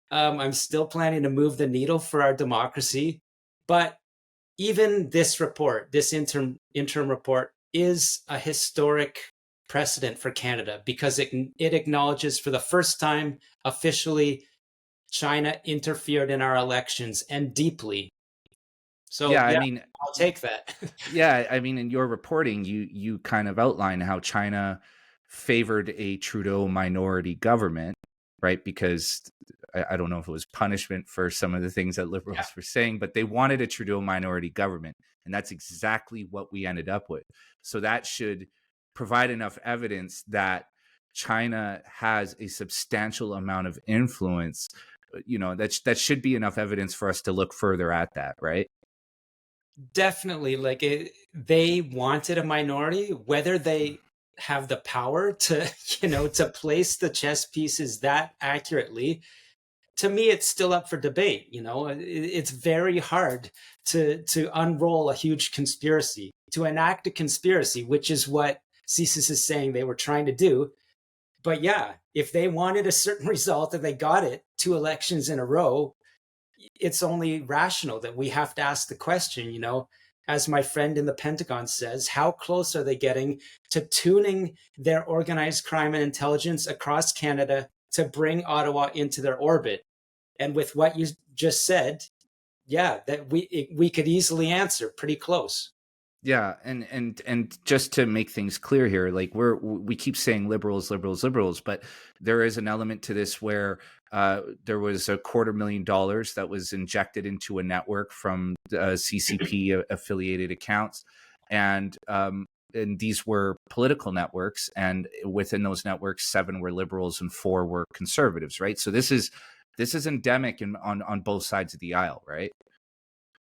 Speaker 2: I'm still planning to move the needle for our democracy. But even this report, this interim report, is a historic precedent for Canada because it acknowledges for the first time officially China interfered in our elections and deeply. So
Speaker 1: yeah, I mean,
Speaker 2: I'll take that.
Speaker 1: yeah, I mean, in your reporting, you kind of outline how China favored a Trudeau minority government, right? Because I don't know if it was punishment for some of the things that liberals were saying, but they wanted a Trudeau minority government. And that's exactly what we ended up with. So that should provide enough evidence that China has a substantial amount of influence. That should be enough evidence for us to look further at that, right?
Speaker 2: Definitely. They wanted a minority, whether they have the power to, to place the chess pieces that accurately. To me, it's still up for debate. It's very hard to unroll a huge conspiracy, to enact a conspiracy, which is what CSIS is saying they were trying to do. But yeah, if they wanted a certain result and they got it 2 elections in a row, it's only rational that we have to ask the question, as my friend in the Pentagon says, how close are they getting to tuning their organized crime and intelligence across Canada to bring Ottawa into their orbit? And with what you just said, yeah, that we could easily answer pretty close.
Speaker 1: Yeah, and just to make things clear here, like we keep saying liberals, but there is an element to this where there was $250,000 that was injected into a network from CCP affiliated accounts, and these were political networks, and within those networks, 7 were liberals and 4 were conservatives, right? So this is endemic on both sides of the aisle, right?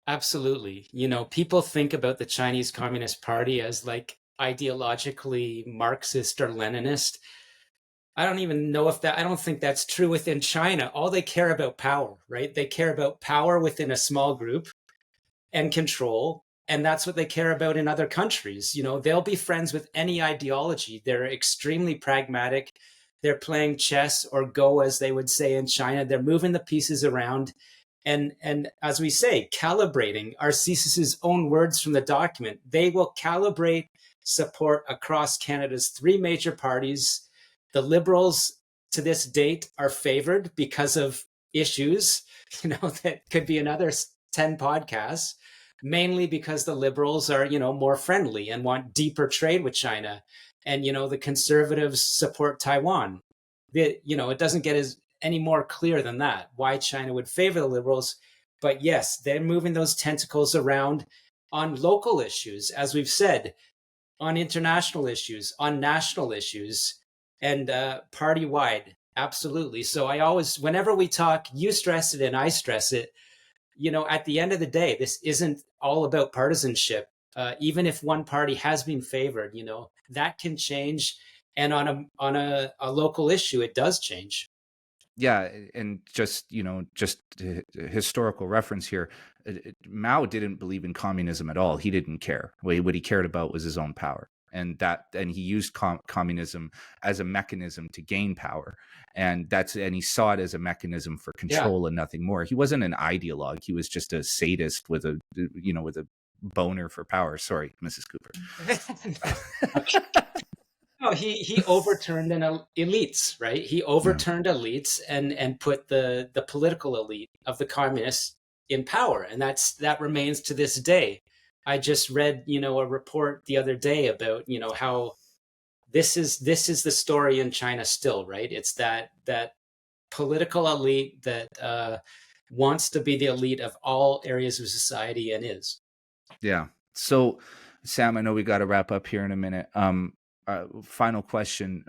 Speaker 2: Absolutely. People think about the Chinese Communist Party as like ideologically Marxist or Leninist. I don't think that's true within China. All they care about power, right? They care about power within a small group and control. And that's what they care about in other countries. They'll be friends with any ideology. They're extremely pragmatic. They're playing chess or Go, as they would say in China. They're moving the pieces around. And as we say, calibrating are CSIS's own words from the document. They will calibrate support across Canada's three major parties. The Liberals to this date are favored because of issues, that could be another 10 podcasts, mainly because the Liberals are, more friendly and want deeper trade with China. And, the Conservatives support Taiwan. It doesn't get any more clear than that, why China would favor the Liberals. But yes, they're moving those tentacles around on local issues, as we've said, on international issues, on national issues, and party wide. Absolutely. So I always, whenever we talk, you stress it and I stress it. At the end of the day, this isn't all about partisanship. Even if one party has been favored, that can change. And on a local issue, it does change.
Speaker 1: Yeah, and just historical reference here. Mao didn't believe in communism at all. He didn't care. What he cared about was his own power, and he used communism as a mechanism to gain power, and he saw it as a mechanism for control and nothing more. He wasn't an ideologue. He was just a sadist with a boner for power. Sorry, Mrs. Cooper.
Speaker 2: No, he overturned elites, right? He overturned elites and put the political elite of the communists in power, and that remains to this day. I just read, a report the other day about, how this is the story in China still, right? It's that political elite that wants to be the elite of all areas of society and is.
Speaker 1: Yeah. So, Sam, I know we got to wrap up here in a minute. Final question.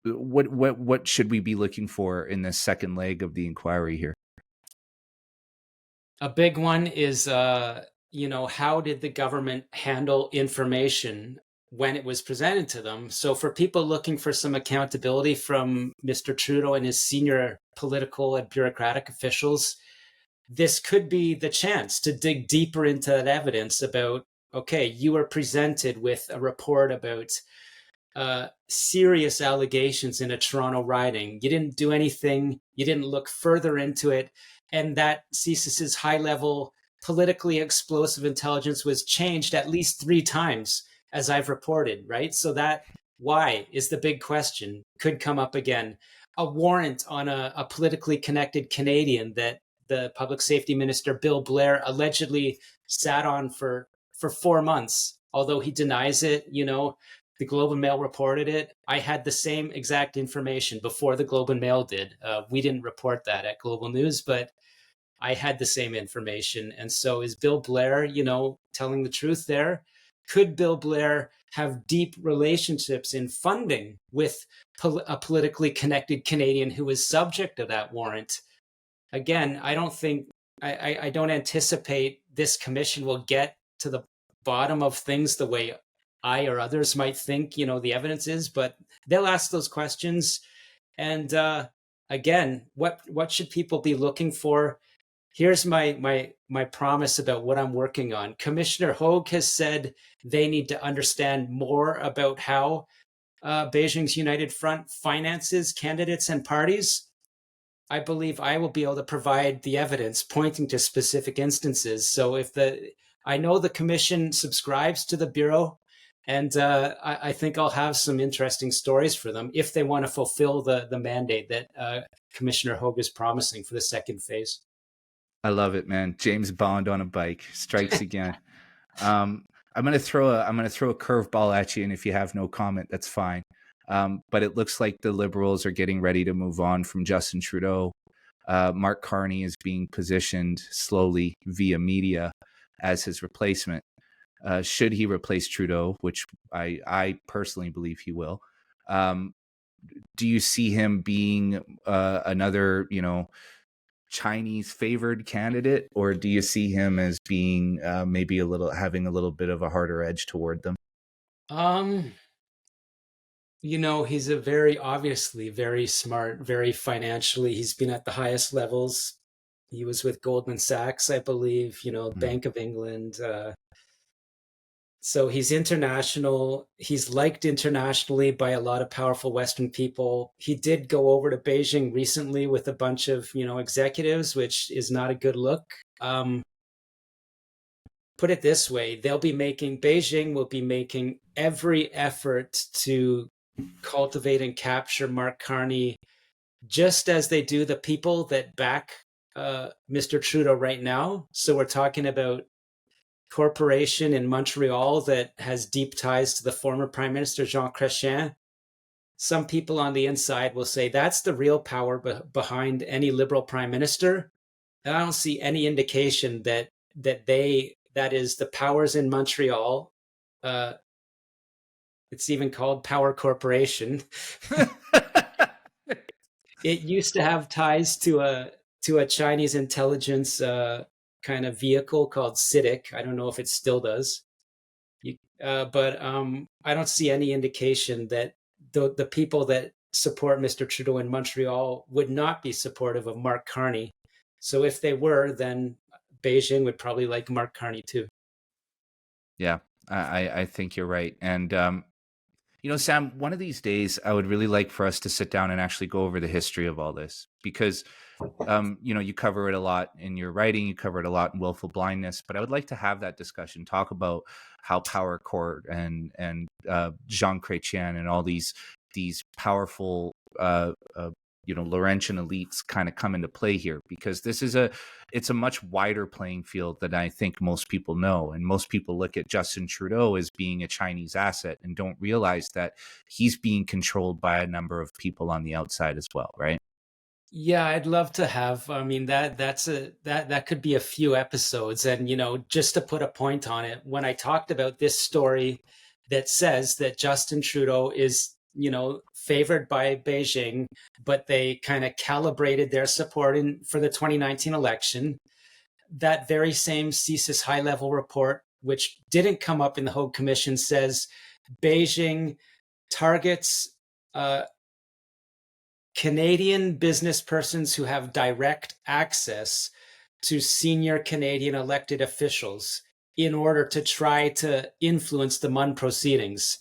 Speaker 1: What should we be looking for in this second leg of the inquiry here?
Speaker 2: A big one is, how did the government handle information when it was presented to them? So for people looking for some accountability from Mr. Trudeau and his senior political and bureaucratic officials, this could be the chance to dig deeper into that evidence about, okay, you were presented with a report about serious allegations in a Toronto riding. You didn't do anything. You didn't look further into it. And that CSIS's high-level politically explosive intelligence was changed at least 3 times, as I've reported, right? So that why is the big question, could come up again. A warrant on a politically connected Canadian that the public safety minister, Bill Blair, allegedly sat on for 4 months, although he denies it, the Globe and Mail reported it. I had the same exact information before the Globe and Mail did. We didn't report that at Global News, but I had the same information. And so is Bill Blair, telling the truth there? Could Bill Blair have deep relationships in funding with a politically connected Canadian who is subject to that warrant? Again, I don't anticipate this commission will get to the bottom of things the way I or others might think, the evidence is, but they'll ask those questions. And again, what should people be looking for? Here's my promise about what I'm working on. Commissioner Hogue has said they need to understand more about how Beijing's United Front finances candidates and parties. I believe I will be able to provide the evidence pointing to specific instances. So I know the commission subscribes to the Bureau, and I think I'll have some interesting stories for them if they want to fulfill the mandate that Commissioner Hogue is promising for the second phase.
Speaker 1: I love it, man. James Bond on a bike strikes again. I'm gonna throw a curveball at you, and if you have no comment, that's fine. But it looks like the Liberals are getting ready to move on from Justin Trudeau. Mark Carney is being positioned slowly via media as his replacement. Should he replace Trudeau, which I personally believe he will, do you see him being another, Chinese favored candidate, or do you see him as being maybe having a little bit of a harder edge toward them?
Speaker 2: He's a obviously very smart, very financially. He's been at the highest levels. He was with Goldman Sachs, I believe, Bank of England. So he's international. He's liked internationally by a lot of powerful Western people. He did go over to Beijing recently with a bunch of, executives, which is not a good look. Put it this way, Beijing will be making every effort to cultivate and capture Mark Carney, just as they do the people that back Mr. Trudeau right now. So we're talking about corporation in Montreal that has deep ties to the former Prime Minister Jean Chrétien. Some people on the inside will say that's the real power behind any Liberal Prime Minister. And I don't see any indication that is the powers in Montreal. It's even called Power Corporation. It used to have ties to a Chinese intelligence kind of vehicle called CITIC. I don't know if it still does. But I don't see any indication that the people that support Mr. Trudeau in Montreal would not be supportive of Mark Carney. So if they were, then Beijing would probably like Mark Carney too.
Speaker 1: Yeah, I think you're right. And, Sam, one of these days, I would really like for us to sit down and actually go over the history of all this because, you cover it a lot in your writing, you cover it a lot in Willful Blindness, but I would like to have that discussion, talk about how Power Court and Jean Chrétien and all these powerful, Laurentian elites kind of come into play here, because it's a much wider playing field than I think most people know. And most people look at Justin Trudeau as being a Chinese asset and don't realize that he's being controlled by a number of people on the outside as well, right?
Speaker 2: Yeah, I'd love to have. I mean, that could be a few episodes. And, just to put a point on it, when I talked about this story that says that Justin Trudeau is, favored by Beijing, but they kind of calibrated their support for the 2019 election, that very same CSIS high-level report, which didn't come up in the Hogue Commission, says Beijing targets Canadian business persons who have direct access to senior Canadian elected officials in order to try to influence the MUN proceedings.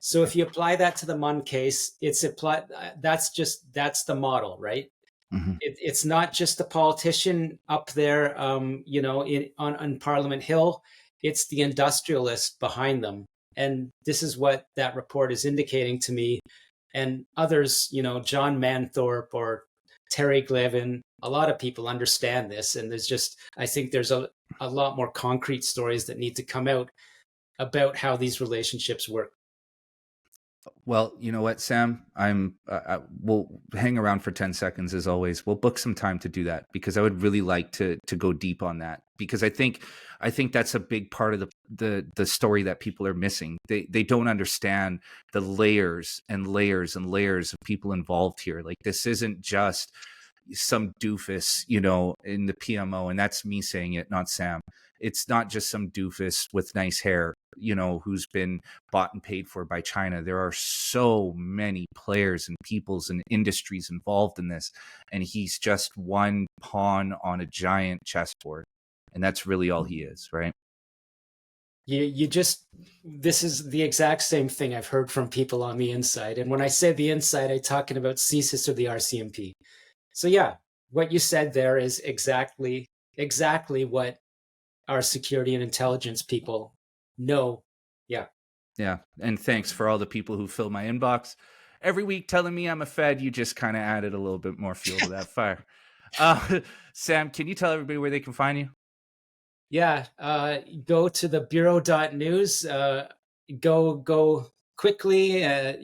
Speaker 2: So if you apply that to the MUN case, that's the model, right?
Speaker 1: Mm-hmm.
Speaker 2: It's not just the politician up there, on Parliament Hill. It's the industrialist behind them. And this is what that report is indicating to me. And others, John Manthorpe or Terry Glevin, a lot of people understand this. And I think there's a lot more concrete stories that need to come out about how these relationships work.
Speaker 1: Well, you know what, Sam? We'll hang around for 10 seconds as always. We'll book some time to do that because I would really like to go deep on that, because I think that's a big part of the story that people are missing. They don't understand the layers and layers and layers of people involved here. Like, this isn't just some doofus, in the PMO, and that's me saying it, not Sam. It's not just some doofus with nice hair, who's been bought and paid for by China. There are so many players and peoples and industries involved in this, and he's just one pawn on a giant chessboard, and that's really all he is, right?
Speaker 2: This is the exact same thing I've heard from people on the inside. And when I say the inside, I'm talking about CSIS or the RCMP. So yeah, what you said there is exactly what our security and intelligence people know. Yeah.
Speaker 1: Yeah. And thanks for all the people who fill my inbox every week telling me I'm a Fed. You just kind of added a little bit more fuel to that fire. Sam, can you tell everybody where they can find you?
Speaker 2: Yeah. Go to the bureau.news. Go quickly.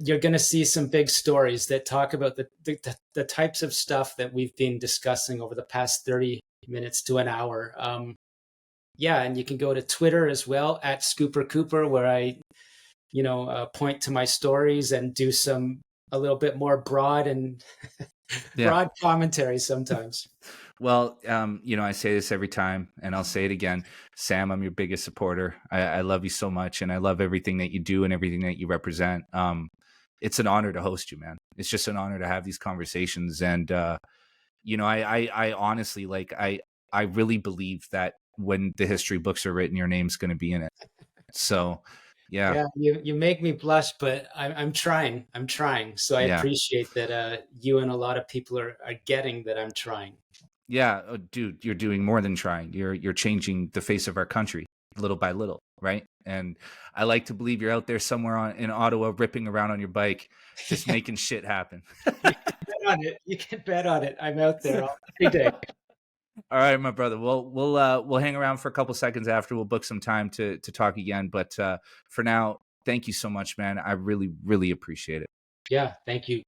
Speaker 2: You're going to see some big stories that talk about the types of stuff that we've been discussing over the past 30 minutes to an hour. Yeah, and you can go to Twitter as well at Scooper Cooper, where I, point to my stories and do a little bit more broad and broad commentary sometimes.
Speaker 1: Well, I say this every time, and I'll say it again. Sam, I'm your biggest supporter. I love you so much, and I love everything that you do and everything that you represent. It's an honor to host you, man. It's just an honor to have these conversations, and I honestly, I really believe that when the history books are written, your name's going to be in it. So, yeah,
Speaker 2: Yeah, you make me blush, but I'm trying. I'm trying. So I
Speaker 1: yeah,
Speaker 2: appreciate that you and a lot of people are getting that I'm trying.
Speaker 1: yeah. Oh, dude, you're doing more than trying. You're changing the face of our country little by little, right? And I like to believe you're out there somewhere in Ottawa, ripping around on your bike, just making shit happen.
Speaker 2: You can bet on it. You can bet on it. I'm out there every day.
Speaker 1: All right, my brother. We'll hang around for a couple seconds after. We'll book some time to talk again. But for now, thank you so much, man. I really, really appreciate it.
Speaker 2: Yeah, thank you.